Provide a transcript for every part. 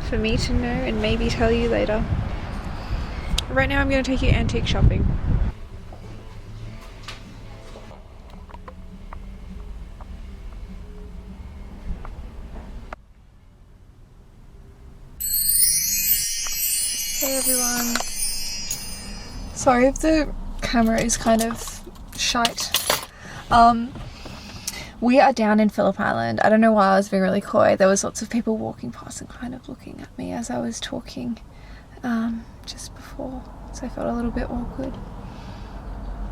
for me to know and maybe tell you later. Right now I'm going to take you antique shopping. Hey everyone. Sorry if the camera is kind of shite. We are down in Phillip Island. I don't know why I was being really coy. There was lots of people walking past and kind of looking at me as I was talking just before, so I felt a little bit awkward.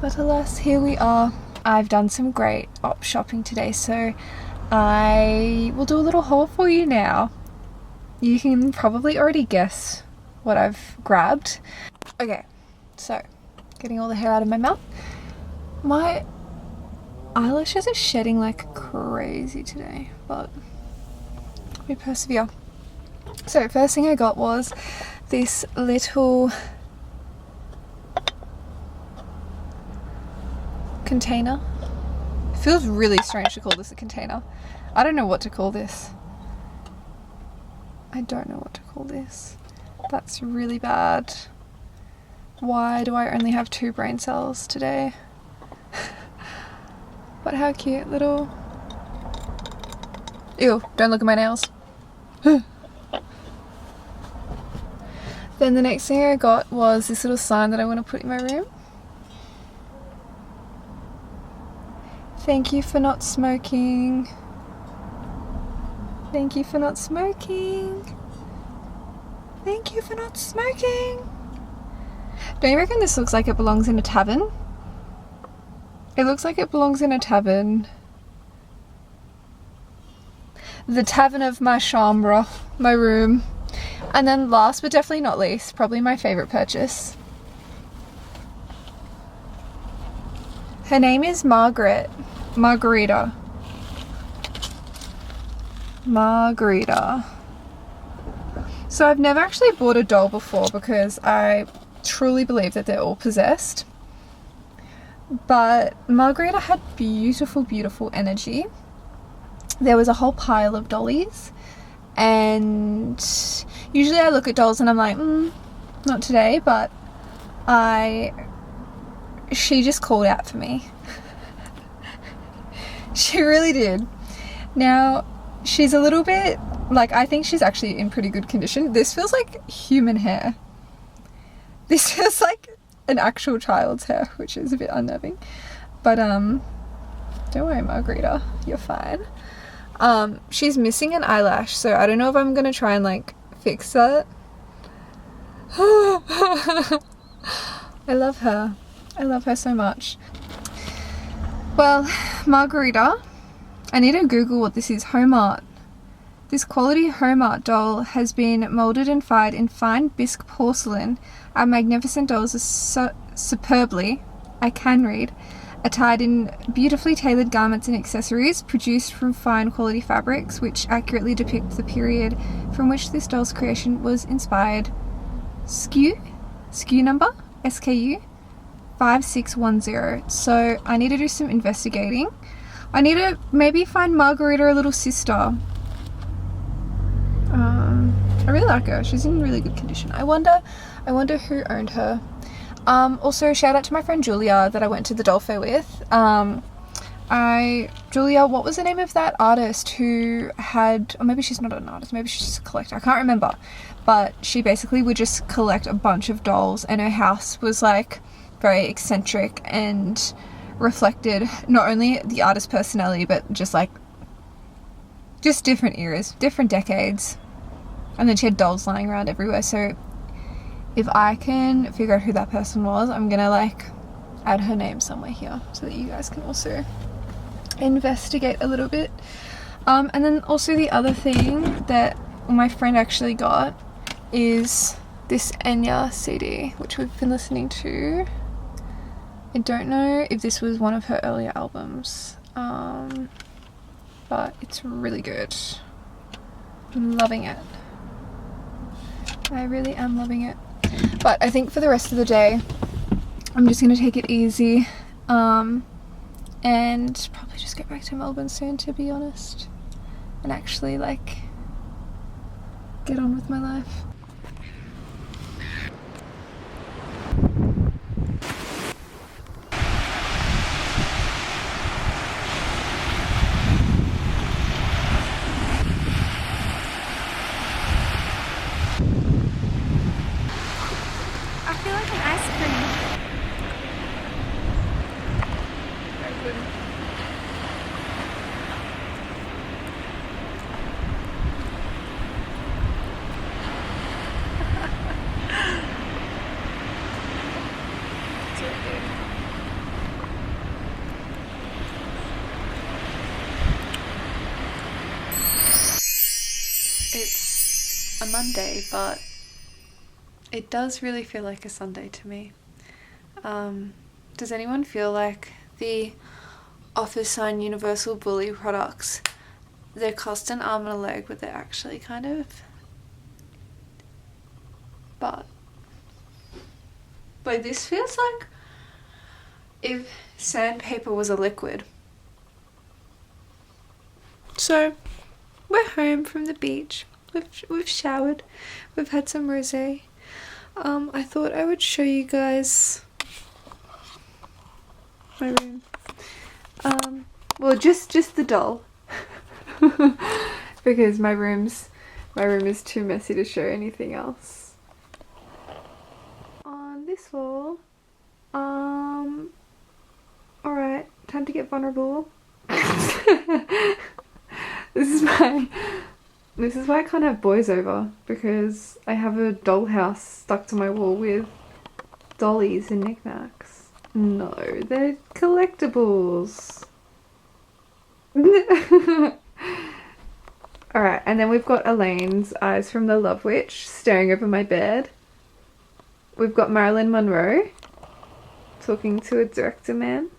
But alas, here we are. I've done some great op shopping today, so I will do a little haul for you now. You can probably already guess what I've grabbed. Okay, so getting all the hair out of my mouth. My eyelashes are shedding like crazy today, but we persevere. So first thing I got was this little container. It feels really strange to call this a container. I don't know what to call this. I don't know what to call this. That's really bad. Why do I only have 2 brain cells today? But how cute, little... Ew, don't look at my nails. Then the next thing I got was this little sign that I want to put in my room. Thank you for not smoking. Thank you for not smoking. Thank you for not smoking. Don't you reckon this looks like it belongs in a tavern? It looks like it belongs in a tavern. The tavern of my chambre, my room. And then last but definitely not least, probably my favourite purchase. Her name is Margaret. Margarita. Margarita. So I've never actually bought a doll before because I truly believe that they're all possessed. But Margarita had beautiful, beautiful energy. There was a whole pile of dollies, and usually I look at dolls and I'm like, not today, but she just called out for me. She really did. Now, she's a little bit, like, I think she's actually in pretty good condition. This feels like human hair. This feels like an actual child's hair, which is a bit unnerving. But, don't worry, Margarita, you're fine. She's missing an eyelash, so I don't know if I'm gonna try and, like, fix that. I love her. I love her so much. Well, Margarita, I need to Google what this is. Home art. This quality home art doll has been moulded and fired in fine bisque porcelain. Our magnificent dolls are superbly, I can read, attired in beautifully tailored garments and accessories produced from fine quality fabrics which accurately depict the period from which this doll's creation was inspired. SKU number, SKU 5610. So I need to do some investigating. I need to maybe find Margarita a little sister. I really like her. She's in really good condition. I wonder who owned her. Also, shout out to my friend Julia that I went to the doll fair with. Julia, what was the name of that artist who had, or maybe she's not an artist, maybe she's just a collector, I can't remember, but she basically would just collect a bunch of dolls, and her house was like very eccentric and reflected not only the artist's personality, but just different eras, different decades. And then she had dolls lying around everywhere. So if I can figure out who that person was, I'm gonna like add her name somewhere here so that you guys can also investigate a little bit. And then also the other thing that my friend actually got is this Enya CD, which we've been listening to. I don't know if this was one of her earlier albums, but it's really good. I'm loving it. I really am loving it. But I think for the rest of the day, I'm just gonna take it easy, and probably just get back to Melbourne soon, to be honest, and actually like get on with my life. I feel like an ice cream. Very good. So good. It's a Monday, but it does really feel like a Sunday to me. Does anyone feel like the Office Sign Universal Bully products, they cost an arm and a leg, but they're actually kind of... But this feels like if sandpaper was a liquid. So we're home from the beach. We've showered. We've had some rosé. I thought I would show you guys my room. Well, just the doll, because my room is too messy to show anything else. On this wall, alright, time to get vulnerable. This is why I can't have boys over, because I have a dollhouse stuck to my wall with dollies and knickknacks. No, they're collectibles. Alright, and then we've got Elaine's Eyes from the Love Witch staring over my bed. We've got Marilyn Monroe talking to a director man.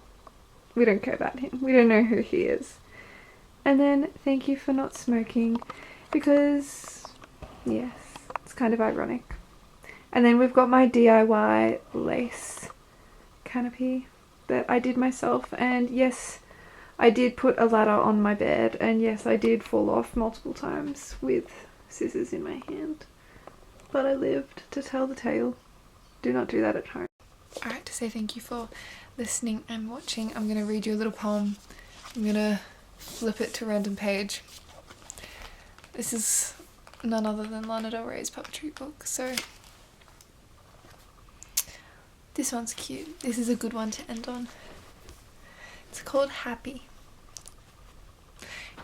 We don't care about him. We don't know who he is. And then thank you for not smoking, because yes, it's kind of ironic. And then we've got my DIY lace canopy that I did myself, and yes, I did put a ladder on my bed, and yes, I did fall off multiple times with scissors in my hand, but I lived to tell the tale. Do not do that at home. Alright, to say thank you for listening and watching, I'm going to read you a little poem. I'm going to flip it to a random page. This is none other than Lana Del Rey's poetry book, so this one's cute. This is a good one to end on. It's called Happy.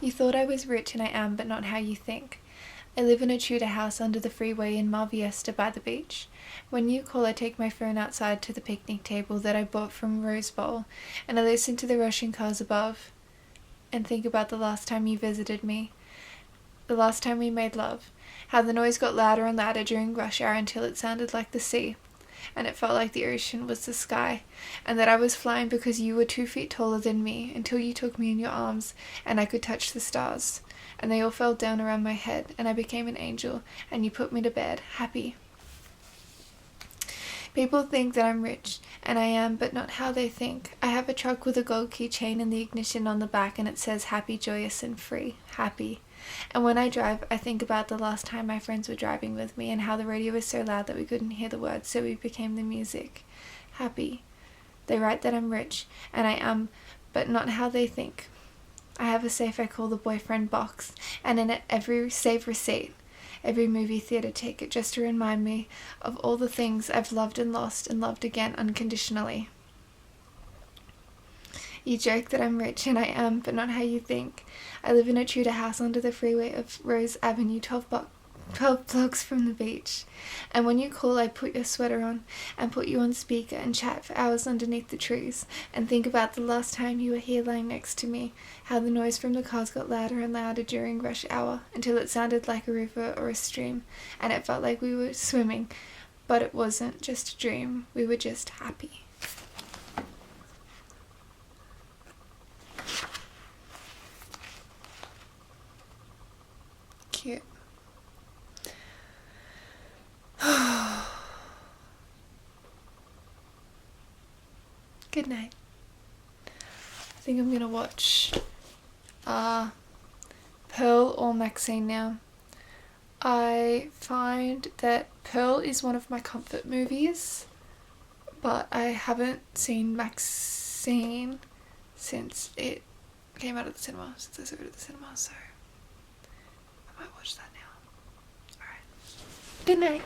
You thought I was rich, and I am, but not how you think. I live in a Tudor house under the freeway in Marviesta by the beach. When you call, I take my phone outside to the picnic table that I bought from Rose Bowl, and I listen to the rushing cars above and think about the last time you visited me, the last time we made love, how the noise got louder and louder during rush hour until it sounded like the sea, and it felt like the ocean was the sky, and that I was flying because you were 2 feet taller than me, until you took me in your arms and I could touch the stars, and they all fell down around my head, and I became an angel, and you put me to bed, happy. People think that I'm rich, and I am, but not how they think. I have a truck with a gold keychain and the ignition on the back, and it says happy, joyous, and free. Happy. And when I drive, I think about the last time my friends were driving with me, and how the radio was so loud that we couldn't hear the words, so we became the music. Happy. They write that I'm rich, and I am, but not how they think. I have a safe I call the boyfriend box, and in it every save receipt, every movie theater ticket, just to remind me of all the things I've loved and lost and loved again unconditionally. You joke that I'm rich, and I am, but not how you think. I live in a Tudor house under the freeway of Rose Avenue, 12 blocks from the beach. And when you call, I put your sweater on and put you on speaker and chat for hours underneath the trees, and think about the last time you were here lying next to me, how the noise from the cars got louder and louder during rush hour until it sounded like a river or a stream, and it felt like we were swimming, but it wasn't just a dream. We were just happy. Cute. Good night. I think I'm gonna watch Pearl or Maxine now. I find that Pearl is one of my comfort movies, but I haven't seen Maxine since it came out of the cinema, since I saw it at the cinema, so I might watch that now. Alright. Good night.